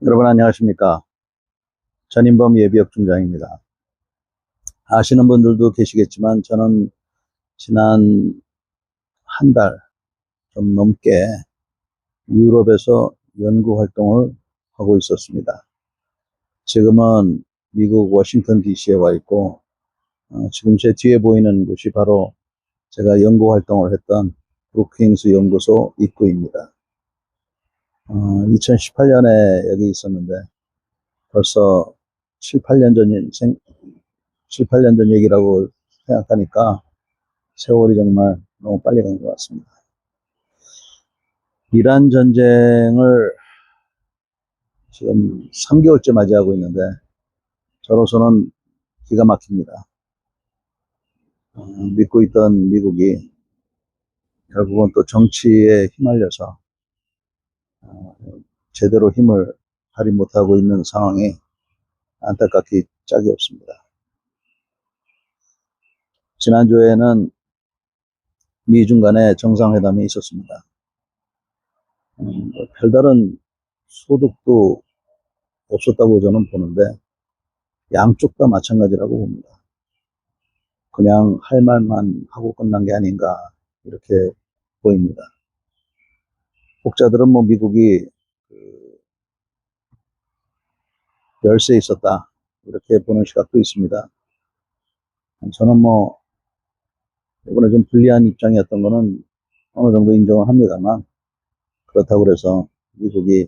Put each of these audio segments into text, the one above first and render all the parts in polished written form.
여러분 안녕하십니까. 전인범 예비역 중장입니다. 아시는 분들도 계시겠지만 저는 지난 한 달 좀 넘게 유럽에서 연구 활동을 하고 있었습니다. 지금은 미국 워싱턴 DC에 와 있고 지금 제 뒤에 보이는 곳이 바로 제가 연구 활동을 했던 브루킹스 연구소 입구입니다. 2018년에 여기 있었는데 벌써 7, 8년 전 얘기라고 생각하니까 세월이 정말 너무 빨리 간 것 같습니다. 이란 전쟁을 지금 3개월째 맞이하고 있는데 저로서는 기가 막힙니다. 믿고 있던 미국이 결국은 또 정치에 휘말려서 제대로 힘을 발휘 못하고 있는 상황이 안타깝기 짝이 없습니다. 지난주에는 미중 간의 정상회담이 있었습니다. 별다른 소득도 없었다고 저는 보는데 양쪽 다 마찬가지라고 봅니다. 그냥 할 말만 하고 끝난 게 아닌가 이렇게 보입니다. 혹자들은 미국이 열세에 있었다 이렇게 보는 시각도 있습니다. 저는 이번에 좀 불리한 입장이었던 거는 어느 정도 인정을 합니다만 그렇다고 해서 미국이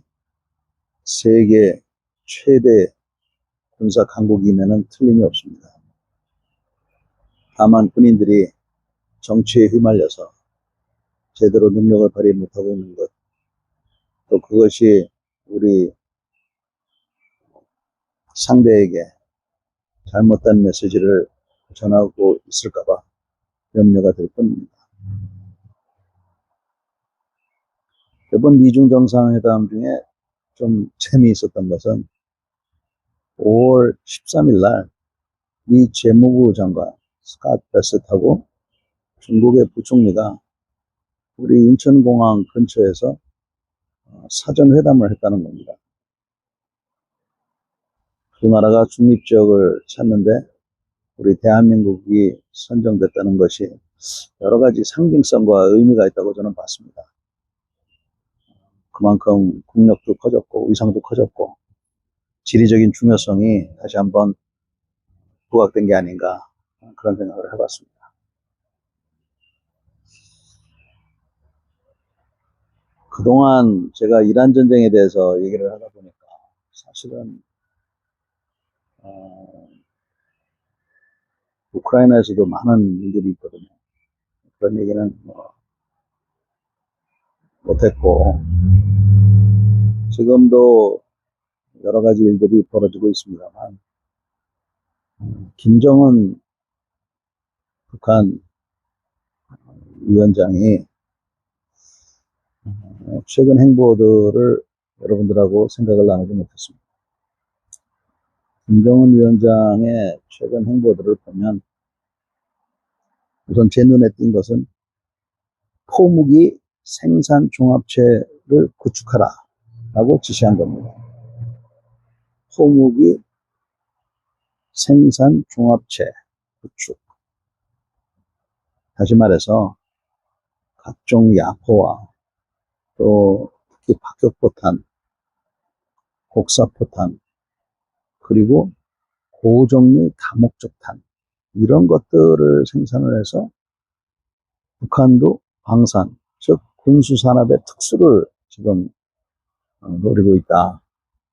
세계 최대 군사 강국임에는 틀림이 없습니다. 다만 군인들이 정치에 휘말려서 제대로 능력을 발휘 못하고 있는 것, 또 그것이 우리 상대에게 잘못된 메시지를 전하고 있을까봐 염려가 될 뿐입니다. 이번 미중 정상회담 중에 좀 재미있었던 것은 5월 13일 날 미 재무부 장관 스캇 베셋하고 중국의 부총리가 우리 인천공항 근처에서 사전회담을 했다는 겁니다. 두 나라가 중립지역을 찾는데 우리 대한민국이 선정됐다는 것이 여러 가지 상징성과 의미가 있다고 저는 봤습니다. 그만큼 국력도 커졌고 위상도 커졌고 지리적인 중요성이 다시 한번 부각된 게 아닌가 그런 생각을 해봤습니다. 그동안 제가 이란 전쟁에 대해서 얘기를 하다 보니까 사실은 우크라이나에서도 많은 일들이 있거든요. 그런 얘기는 못했고 지금도 여러 가지 일들이 벌어지고 있습니다만 김정은 북한 위원장이 최근 행보들을 여러분들하고 생각을 나누지 못했습니다. 김정은 위원장의 최근 행보들을 보면 우선 제 눈에 띈 것은 포무기 생산 종합체를 구축하라 라고 지시한 겁니다. 포무기 생산 종합체 구축. 다시 말해서 각종 야포와 또 특히 박격포탄, 곡사포탄, 그리고 고종류 다목적탄 이런 것들을 생산을 해서 북한도 방산, 즉 군수산업의 특수를 지금 노리고 있다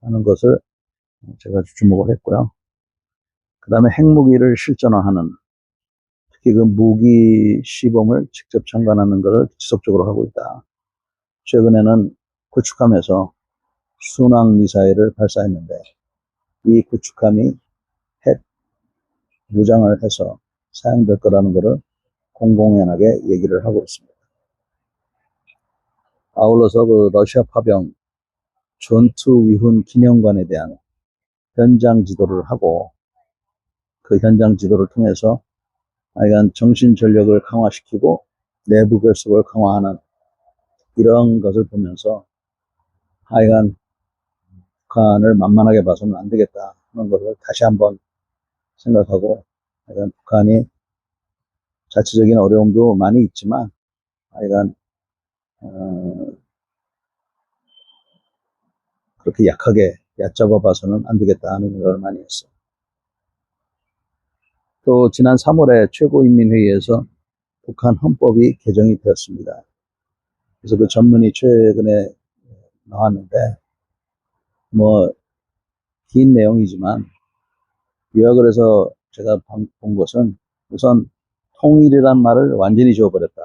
하는 것을 제가 주목을 했고요. 그 다음에 핵무기를 실전화하는 특히 그 무기 시범을 직접 참관하는 것을 지속적으로 하고 있다. 최근에는 구축함에서 순항 미사일을 발사했는데 이 구축함이 핵 무장을 해서 사용될 거라는 것을 공공연하게 얘기를 하고 있습니다. 아울러서 그 러시아 파병 전투위훈 기념관에 대한 현장 지도를 하고 그 현장 지도를 통해서 하여간 정신 전력을 강화시키고 내부 결속을 강화하는 이런 것을 보면서 하여간 북한을 만만하게 봐서는 안 되겠다 하는 것을 다시 한번 생각하고, 하여간 북한이 자체적인 어려움도 많이 있지만, 하여간 그렇게 약하게 얕잡아 봐서는 안 되겠다 하는 생각을 많이 했어요. 또 지난 3월에 최고인민회의에서 북한 헌법이 개정이 되었습니다. 그래서 그 전문이 최근에 나왔는데, 긴 내용이지만 요약을 해서 제가 본 것은, 우선 통일이란 말을 완전히 지워버렸다.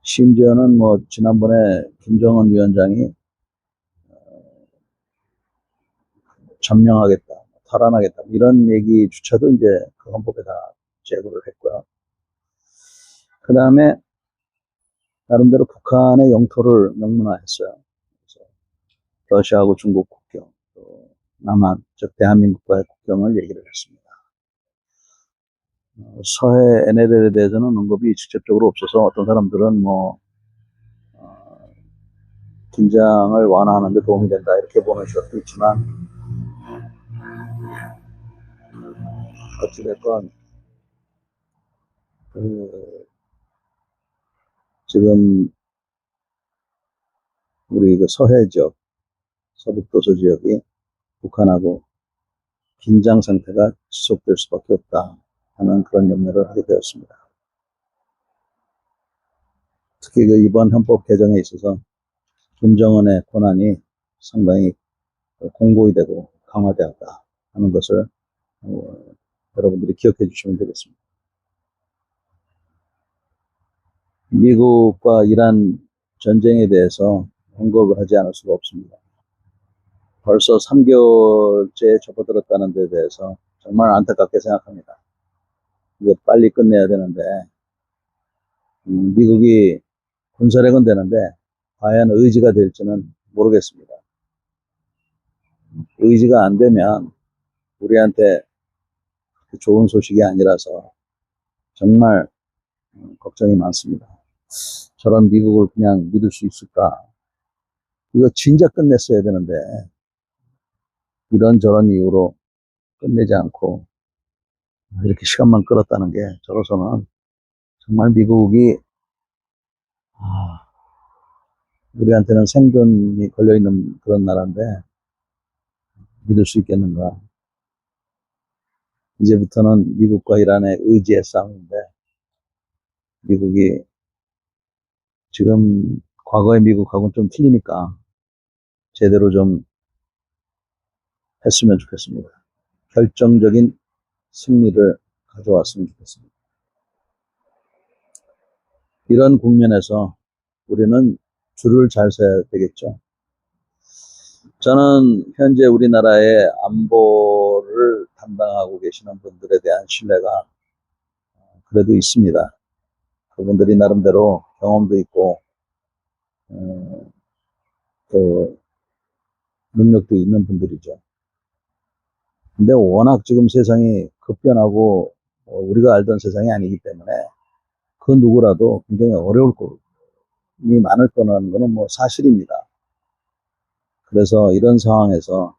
심지어는 지난번에 김정은 위원장이 점령하겠다, 탈환하겠다, 이런 얘기조차도 이제 그 헌법에 다 제거를 했고요. 그 다음에 나름대로 북한의 영토를 명문화했어요. 그래서 러시아하고 중국 국경, 또 남한, 즉 대한민국과의 국경을 얘기를 했습니다. 서해 NLL에 대해서는 언급이 직접적으로 없어서 어떤 사람들은 긴장을 완화하는 데 도움이 된다 이렇게 보는 시각도 있지만, 어찌됐건 지금 우리 그 서해 지역, 서북도서 지역이 북한하고 긴장 상태가 지속될 수밖에 없다 하는 그런 염려를 하게 되었습니다. 특히 그 이번 헌법 개정에 있어서 김정은의 권한이 상당히 공고히 되고 강화되었다 하는 것을 여러분들이 기억해 주시면 되겠습니다. 미국과 이란 전쟁에 대해서 언급을 하지 않을 수가 없습니다. 벌써 3개월째 접어들었다는 데 대해서 정말 안타깝게 생각합니다. 이거 빨리 끝내야 되는데, 미국이 군사력은 되는데 과연 의지가 될지는 모르겠습니다. 의지가 안 되면 우리한테 좋은 소식이 아니라서 정말 걱정이 많습니다. 저런 미국을 그냥 믿을 수 있을까? 이거 진작 끝냈어야 되는데 이런저런 이유로 끝내지 않고 이렇게 시간만 끌었다는 게, 저로서는 정말 미국이 우리한테는 생존이 걸려있는 그런 나라인데 믿을 수 있겠는가? 이제부터는 미국과 이란의 의지의 싸움인데, 미국이 지금 과거의 미국하고는 좀 틀리니까 제대로 좀 했으면 좋겠습니다. 결정적인 승리를 가져왔으면 좋겠습니다. 이런 국면에서 우리는 줄을 잘 서야 되겠죠. 저는 현재 우리나라의 안보를 담당하고 계시는 분들에 대한 신뢰가 그래도 있습니다. 그분들이 나름대로 경험도 있고 또 능력도 있는 분들이죠. 근데 워낙 지금 세상이 급변하고 우리가 알던 세상이 아니기 때문에 그 누구라도 굉장히 어려울 것이 많을 거라는 것은 사실입니다. 그래서 이런 상황에서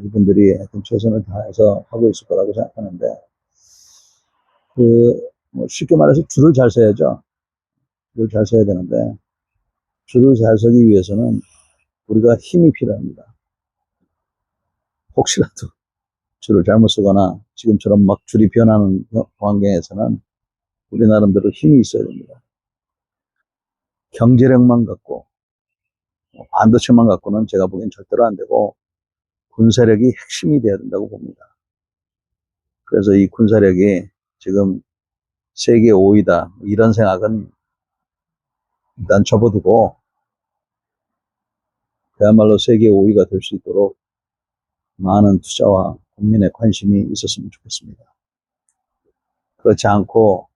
이분들이 하여튼 최선을 다해서 하고 있을 거라고 생각하는데, 쉽게 말해서 줄을 잘 서야죠. 줄을 잘 서야 되는데, 줄을 잘 서기 위해서는 우리가 힘이 필요합니다. 혹시라도 줄을 잘못 서거나 지금처럼 막 줄이 변하는 환경에서는 우리 나름대로 힘이 있어야 됩니다. 경제력만 갖고 반도체만 갖고는 제가 보기엔 절대로 안 되고, 군사력이 핵심이 돼야 된다고 봅니다. 그래서 이 군사력이 지금 세계 5위다 이런 생각은 일단 접어두고, 그야말로 세계 5위가 될 수 있도록 많은 투자와 국민의 관심이 있었으면 좋겠습니다. 그렇지 않고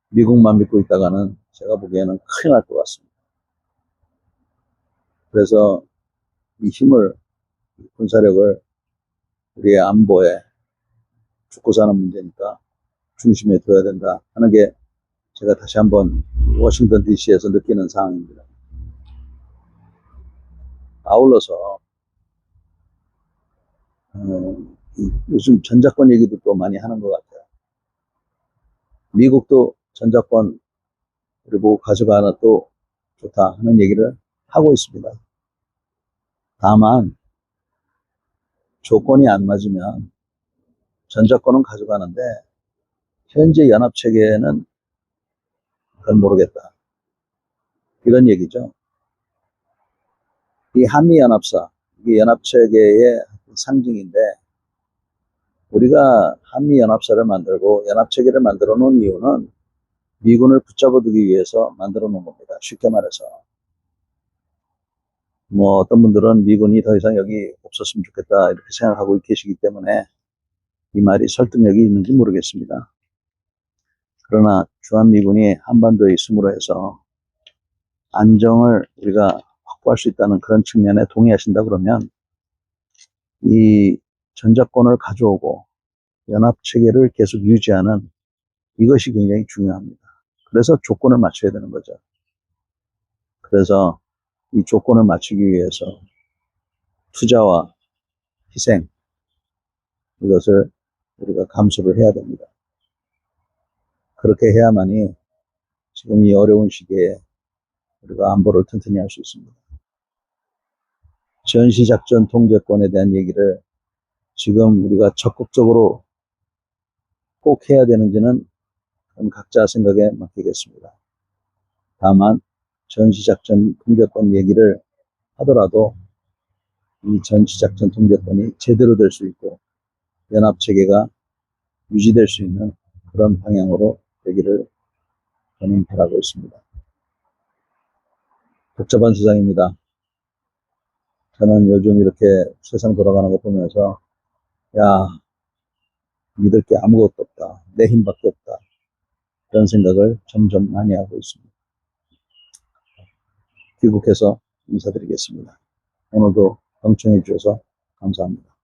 미국만 믿고 있다가는 제가 보기에는 큰일 날 것 같습니다. 그래서 이 힘을, 군사력을 우리의 안보에, 죽고 사는 문제니까 중심에 둬야 된다 하는 게 제가 다시 한번 워싱턴 DC에서 느끼는 상황입니다. 아울러서 요즘 전자권 얘기도 또 많이 하는 것 같아요. 미국도 전자권 우리 보고 가져가나 또 좋다 하는 얘기를 하고 있습니다. 다만 조건이 안 맞으면 전자권은 가져가는데 현재 연합체계는 그건 모르겠다. 이런 얘기죠. 이 한미연합사, 이게 연합체계의 상징인데 우리가 한미연합사를 만들고 연합체계를 만들어 놓은 이유는 미군을 붙잡아두기 위해서 만들어 놓은 겁니다. 쉽게 말해서. 뭐 어떤 분들은 미군이 더 이상 여기 없었으면 좋겠다 이렇게 생각하고 계시기 때문에 이 말이 설득력이 있는지 모르겠습니다. 그러나 주한미군이 한반도에 있음으로 해서 안정을 우리가 확보할 수 있다는 그런 측면에 동의하신다 그러면 이 전자권을 가져오고 연합체계를 계속 유지하는 이것이 굉장히 중요합니다. 그래서 조건을 맞춰야 되는 거죠. 그래서 이 조건을 맞추기 위해서 투자와 희생 이것을 우리가 감수를 해야 됩니다. 그렇게 해야만이 지금 이 어려운 시기에 우리가 안보를 튼튼히 할 수 있습니다. 전시작전 통제권에 대한 얘기를 지금 우리가 적극적으로 꼭 해야 되는지는 각자 생각에 맡기겠습니다. 다만 전시작전 통제권 얘기를 하더라도 이 전시작전 통제권이 제대로 될 수 있고 연합체계가 유지될 수 있는 그런 방향으로 되기를 저는 바라고 있습니다. 복잡한 세상입니다. 저는 요즘 이렇게 세상 돌아가는 거 보면서 야, 믿을 게 아무것도 없다. 내 힘밖에 없다. 그런 생각을 점점 많이 하고 있습니다. 귀국해서 인사드리겠습니다. 오늘도 경청해 주셔서 감사합니다.